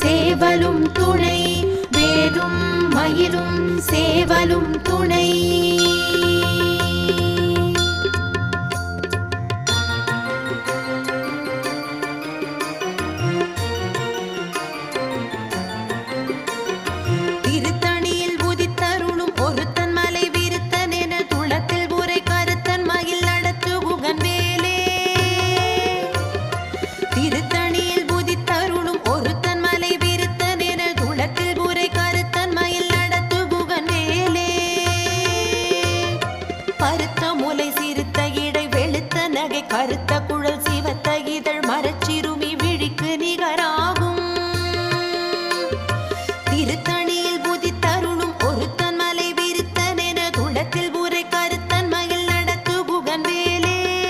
சேவலும் துணை வேலும் மயிலும் சேவலும் துணை திருத்தணியில் உதித்தருளும் ஒருத்தன் மலை விருத்தன் என துளத்தில் உரை கருத்தன் மயில் நடத்து குகன் வேலே திருத்தணியில் உதித்தருளும் ஒருத்தன் மலை விருத்தன் என துளத்தில் உரை கருத்தன் மயில் நடத்து குகன் வேலே பருத்த முலை சிறுத்த இடை வெளுத்த நகை கருத்த குழல்